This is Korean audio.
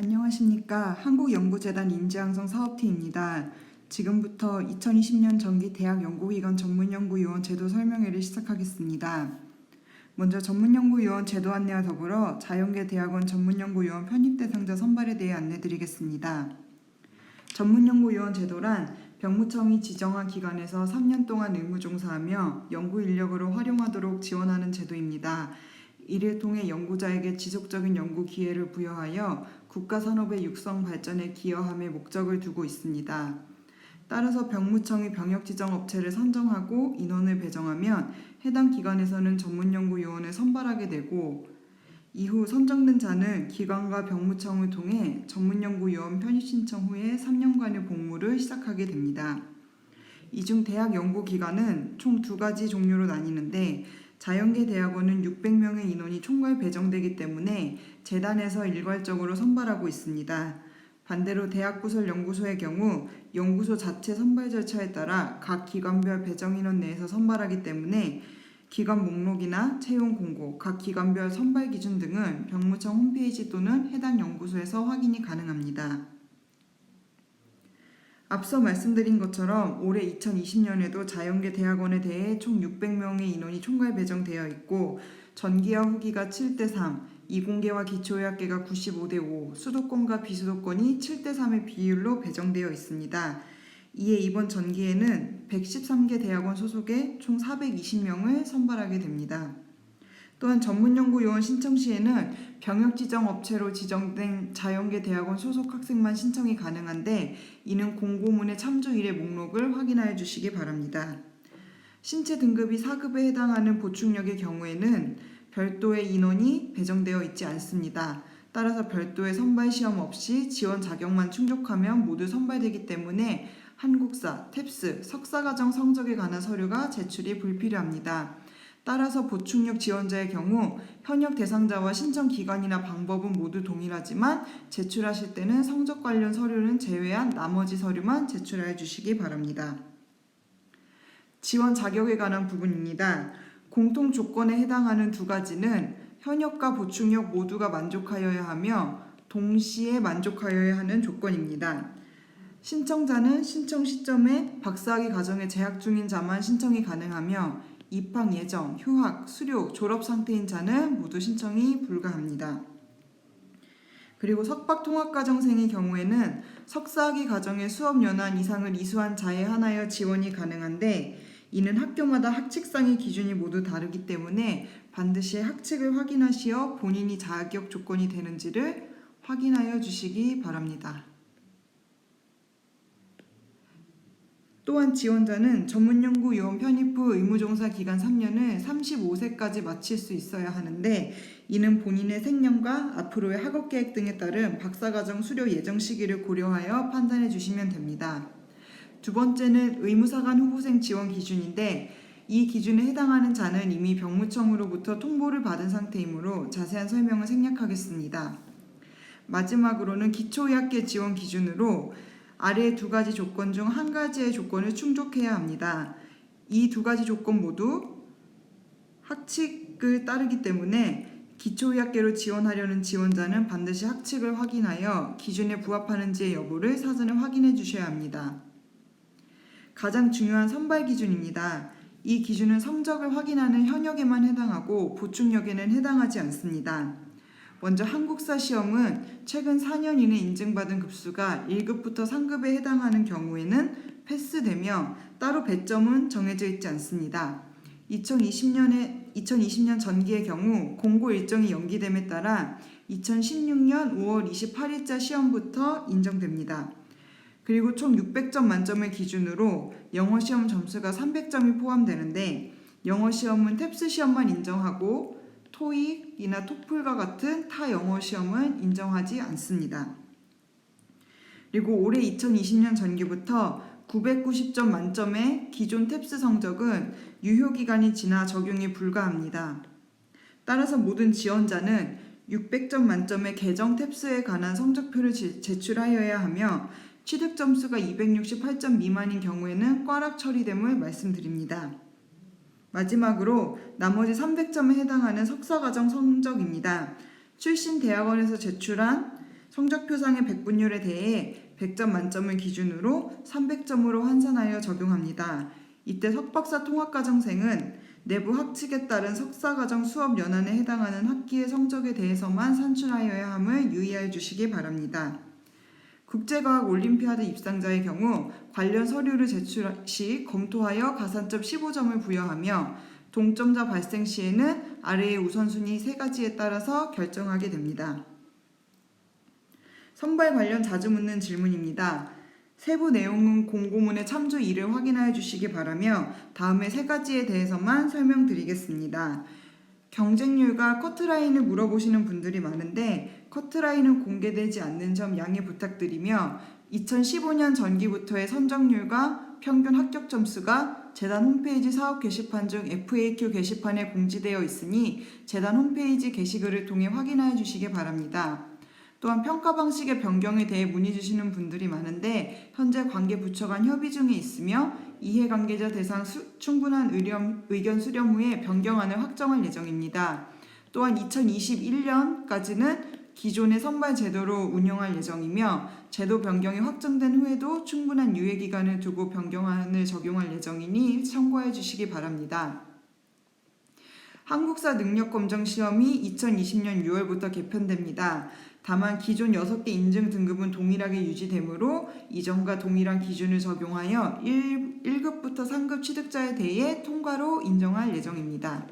안녕하십니까. 한국연구재단 인재양성 사업팀입니다. 지금부터 2020년 정기 대학 연구기관 전문연구위원 제도 설명회를 시작하겠습니다. 먼저 전문연구위원 제도 안내와 더불어 자연계 대학원 전문연구위원 편입 대상자 선발에 대해 안내드리겠습니다. 전문연구위원 제도란 병무청이 지정한 기관에서 3년 동안 의무종사하며 연구 인력으로 활용하도록 지원하는 제도입니다. 이를 통해 연구자에게 지속적인 연구 기회를 부여하여 국가 산업의 육성 발전에 기여함의 목적을 두고 있습니다. 따라서 병무청이 병역 지정 업체를 선정하고 인원을 배정하면 해당 기관에서는 전문연구위원을 선발하게 되고 이후 선정된 자는 기관과 병무청을 통해 전문연구위원 편입 신청 후에 3년간의 복무를 시작하게 됩니다. 이 중 대학 연구기관은 총 2가지 종류로 나뉘는데 자연계 대학원은 600명의 인원이 총괄 배정되기 때문에 재단에서 일괄적으로 선발하고 있습니다. 반대로 대학부설 연구소의 경우 연구소 자체 선발 절차에 따라 각 기관별 배정 인원 내에서 선발하기 때문에 기관 목록이나 채용 공고, 각 기관별 선발 기준 등은 병무청 홈페이지 또는 해당 연구소에서 확인이 가능합니다. 앞서 말씀드린 것처럼 올해 2020년에도 자연계 대학원에 대해 총 600명의 인원이 총괄 배정되어 있고 전기와 후기가 7대3, 이공계와 기초의학계가 95대5, 수도권과 비수도권이 7대3의 비율로 배정되어 있습니다. 이에 이번 전기에는 113개 대학원 소속의 총 420명을 선발하게 됩니다. 또한 전문연구위원 신청 시에는 병역 지정 업체로 지정된 자연계 대학원 소속 학생만 신청이 가능한데 이는 공고문의 참조일의 목록을 확인하여 주시기 바랍니다. 신체 등급이 4급에 해당하는 보충력의 경우에는 별도의 인원이 배정되어 있지 않습니다. 따라서 별도의 선발 시험 없이 지원 자격만 충족하면 모두 선발되기 때문에 한국사, 탭스, 석사과정 성적에 관한 서류가 제출이 불필요합니다. 따라서 보충력 지원자의 경우 현역 대상자와 신청 기간이나 방법은 모두 동일하지만 제출하실 때는 성적 관련 서류는 제외한 나머지 서류만 제출해 주시기 바랍니다. 지원 자격에 관한 부분입니다. 공통 조건에 해당하는 2가지는 현역과 보충력 모두가 만족하여야 하며 동시에 만족하여야 하는 조건입니다. 신청자는 신청 시점에 박사학위 과정에 재학 중인 자만 신청이 가능하며 입학 예정, 휴학, 수료, 졸업 상태인 자는 모두 신청이 불가합니다. 그리고 석박통합과정생의 경우에는 석사학위 과정의 수업 연한 이상을 이수한 자에 한하여 지원이 가능한데 이는 학교마다 학칙상의 기준이 모두 다르기 때문에 반드시 학칙을 확인하시어 본인이 자격 조건이 되는지를 확인하여 주시기 바랍니다. 또한 지원자는 전문연구위원 편입 후 의무종사 기간 3년을 35세까지 마칠 수 있어야 하는데 이는 본인의 생년과 앞으로의 학업계획 등에 따른 박사과정 수료 예정 시기를 고려하여 판단해 주시면 됩니다. 두 번째는 의무사관 후보생 지원 기준인데 이 기준에 해당하는 자는 이미 병무청으로부터 통보를 받은 상태이므로 자세한 설명을 생략하겠습니다. 마지막으로는 기초의학계 지원 기준으로 아래 2가지 조건 중 1가지의 조건을 충족해야 합니다. 이 2가지 조건 모두 학칙을 따르기 때문에 기초의학계로 지원하려는 지원자는 반드시 학칙을 확인하여 기준에 부합하는지의 여부를 사전에 확인해 주셔야 합니다. 가장 중요한 선발 기준입니다. 이 기준은 성적을 확인하는 현역에만 해당하고 보충력에는 해당하지 않습니다. 먼저 한국사 시험은 최근 4년 이내 인증받은 급수가 1급부터 3급에 해당하는 경우에는 패스되며 따로 배점은 정해져 있지 않습니다. 2020년 전기의 경우 공고 일정이 연기됨에 따라 2016년 5월 28일자 시험부터 인정됩니다. 그리고 총 600점 만점을 기준으로 영어시험 점수가 300점이 포함되는데 영어시험은 탭스 시험만 인정하고 토익이나 토플과 같은 타 영어 시험은 인정하지 않습니다. 그리고 올해 2020년 전기부터 990점 만점의 기존 탭스 성적은 유효기간이 지나 적용이 불가합니다. 따라서 모든 지원자는 600점 만점의 개정 탭스에 관한 성적표를 제출하여야 하며 취득 점수가 268점 미만인 경우에는 꽈락 처리됨을 말씀드립니다. 마지막으로 나머지 300점에 해당하는 석사과정 성적입니다. 출신 대학원에서 제출한 성적표상의 백분율에 대해 100점 만점을 기준으로 300점으로 환산하여 적용합니다. 이때 석박사 통합과정생은 내부 학칙에 따른 석사과정 수업 연한에 해당하는 학기의 성적에 대해서만 산출하여야 함을 유의하여 주시기 바랍니다. 국제과학 올림피아드 입상자의 경우 관련 서류를 제출 시 검토하여 가산점 15점을 부여하며 동점자 발생 시에는 아래의 우선순위 3가지에 따라서 결정하게 됩니다. 선발 관련 자주 묻는 질문입니다. 세부 내용은 공고문의 참조 2를 확인하여 주시기 바라며 다음의 3가지에 대해서만 설명드리겠습니다. 경쟁률과 커트라인을 물어보시는 분들이 많은데 커트라인은 공개되지 않는 점 양해 부탁드리며 2015년 전기부터의 선정률과 평균 합격 점수가 재단 홈페이지 사업 게시판 중 FAQ 게시판에 공지되어 있으니 재단 홈페이지 게시글을 통해 확인하여 주시기 바랍니다. 또한 평가 방식의 변경에 대해 문의 주시는 분들이 많은데 현재 관계 부처 간 협의 중에 있으며 이해관계자 대상 충분한 의견 수렴 후에 변경안을 확정할 예정입니다. 또한 2021년까지는 기존의 선발 제도로 운영할 예정이며 제도 변경이 확정된 후에도 충분한 유예기간을 두고 변경안을 적용할 예정이니 참고해 주시기 바랍니다. 한국사 능력검정시험이 2020년 6월부터 개편됩니다. 다만 기존 6개 인증 등급은 동일하게 유지되므로 이전과 동일한 기준을 적용하여 1급부터 3급 취득자에 대해 통과로 인정할 예정입니다.